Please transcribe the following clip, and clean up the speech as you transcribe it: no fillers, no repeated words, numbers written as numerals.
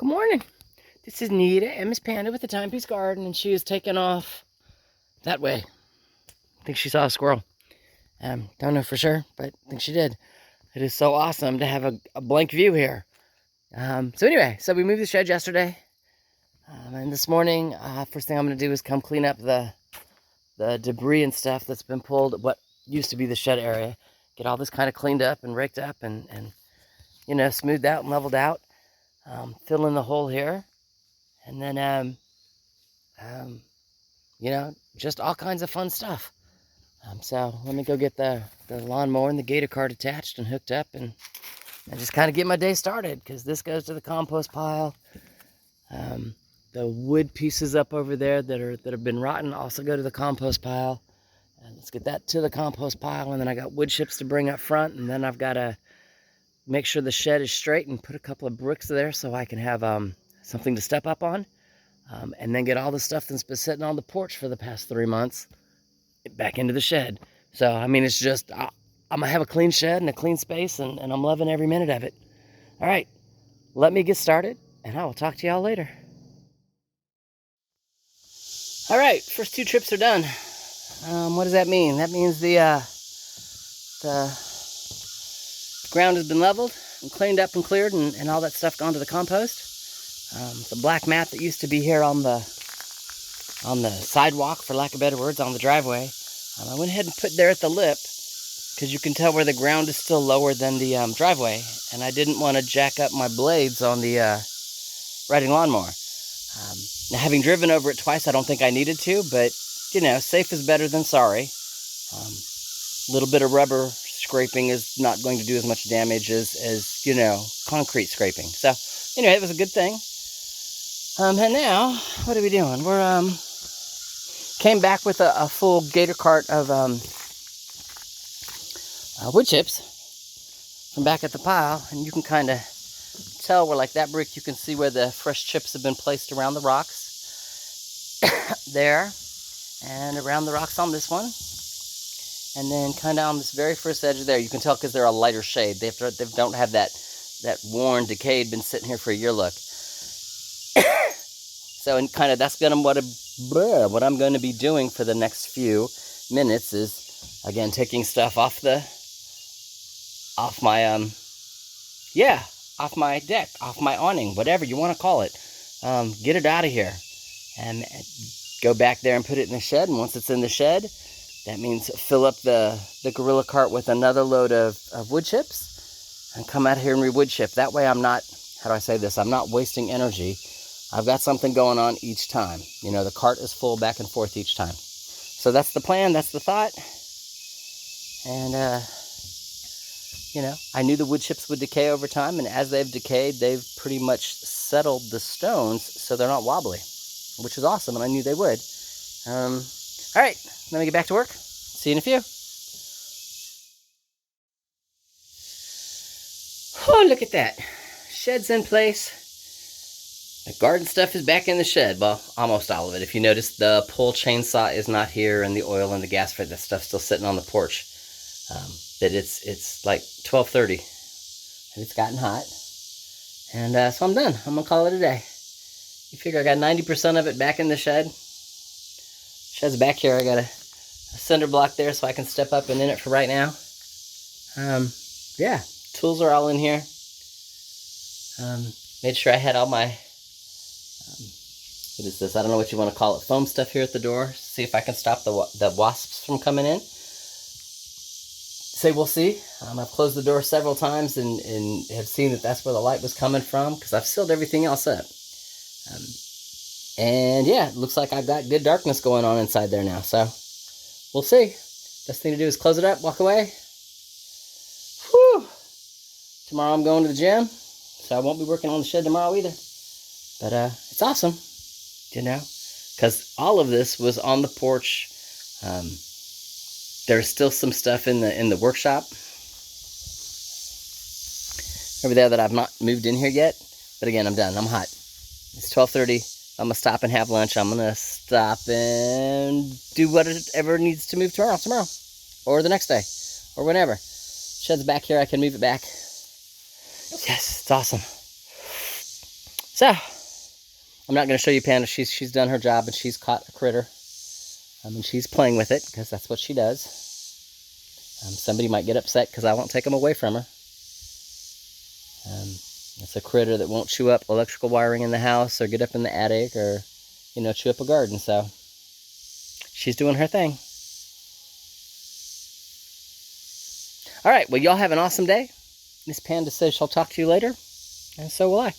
Good morning. This is Nita and Miss Panda with the Timepiece Garden, and she is taking off that way. I think she saw a squirrel. Don't know for sure, but I think she did. It is so awesome to have a blank view here. So anyway, we moved the shed yesterday, and this morning, first thing I'm going to do is come clean up the debris and stuff that's been pulled, what used to be the shed area. Get all this kind of cleaned up and raked up and smoothed out and leveled out. Fill in the hole here. And then, just all kinds of fun stuff. So let me go get the lawnmower and the gator cart attached and hooked up and just kind of get my day started, because this goes to the compost pile. The wood pieces up over there that have been rotten also go to the compost pile. And let's get that to the compost pile, and then I got wood chips to bring up front, and then I've got to make sure the shed is straight and put a couple of bricks there so I can have something to step up on. And then get all the stuff that's been sitting on the porch for the past 3 months back into the shed. So, I mean, it's just, I'm going to have a clean shed and a clean space, and I'm loving every minute of it. All right, let me get started, and I will talk to y'all later. All right, first 2 trips are done. What does that mean? That means the ground has been leveled and cleaned up and cleared, and all that stuff gone to the compost. The black mat that used to be here on the sidewalk, for lack of better words, on the driveway, I went ahead and put there at the lip, because you can tell where the ground is still lower than the driveway, and I didn't want to jack up my blades on the riding lawnmower. Now, having driven over it twice, I don't think I needed to, but safe is better than sorry. A little bit of rubber scraping is not going to do as much damage as concrete scraping. So anyway, it was a good thing. And now, what are we doing? We're came back with a full gator cart of wood chips from back at the pile, and you can kind of tell where, like that brick, you can see where the fresh chips have been placed around the rocks there, and around the rocks on this one, and then kind of on this very first edge there. You can tell because they're a lighter shade. They don't have that worn, decayed, been sitting here for a year look. So, and kind of that's gonna what I'm going to be doing for the next few minutes is, again, taking stuff off my deck, off my awning, whatever you want to call it. Get it out of here and go back there and put it in the shed. And once it's in the shed, that means fill up the gorilla cart with another load of wood chips and come out here and re-wood chip. That way I'm not, how do I say this? I'm not wasting energy. I've got something going on each time. The cart is full back and forth each time. So that's the plan, that's the thought. And, I knew the wood chips would decay over time, and as they've decayed, they've pretty much settled the stones so they're not wobbly, which is awesome, and I knew they would. All right, let me get back to work. See you in a few. Oh, look at that. Shed's in place. The garden stuff is back in the shed. Well, almost all of it. If you notice, the pull chainsaw is not here, and the oil and the gas for that stuff's still sitting on the porch. But it's like 12:30, and it's gotten hot. And so I'm done. I'm going to call it a day. You figure I got 90% of it back in the shed. Shed's back here. I got a cinder block there so I can step up and in it for right now. Yeah, tools are all in here. Made sure I had all my, what is this? I don't know what you want to call it. Foam stuff here at the door. See if I can stop the wasps from coming in. We'll see. I've closed the door several times and have seen that that's where the light was coming from, because I've sealed everything else up. And yeah, it looks like I've got good darkness going on inside there now. So we'll see. Best thing to do is close it up, walk away. Whew. Tomorrow I'm going to the gym, so I won't be working on the shed tomorrow either. But it's awesome, because all of this was on the porch. There's still some stuff in the workshop over there that I've not moved in here yet. But again, I'm done. I'm hot. It's 12:30. I'm going to stop and have lunch. I'm going to stop and do whatever needs to move tomorrow. Or the next day. Or whenever. Shed's back here. I can move it back. Yes, it's awesome. So, I'm not going to show you Panda. She's done her job, and she's caught a critter. And she's playing with it, because that's what she does. Somebody might get upset because I won't take them away from her. It's a critter that won't chew up electrical wiring in the house, or get up in the attic, or, you know, chew up a garden. So, she's doing her thing. All right, well, y'all have an awesome day. Miss Panda says she'll talk to you later, and so will I.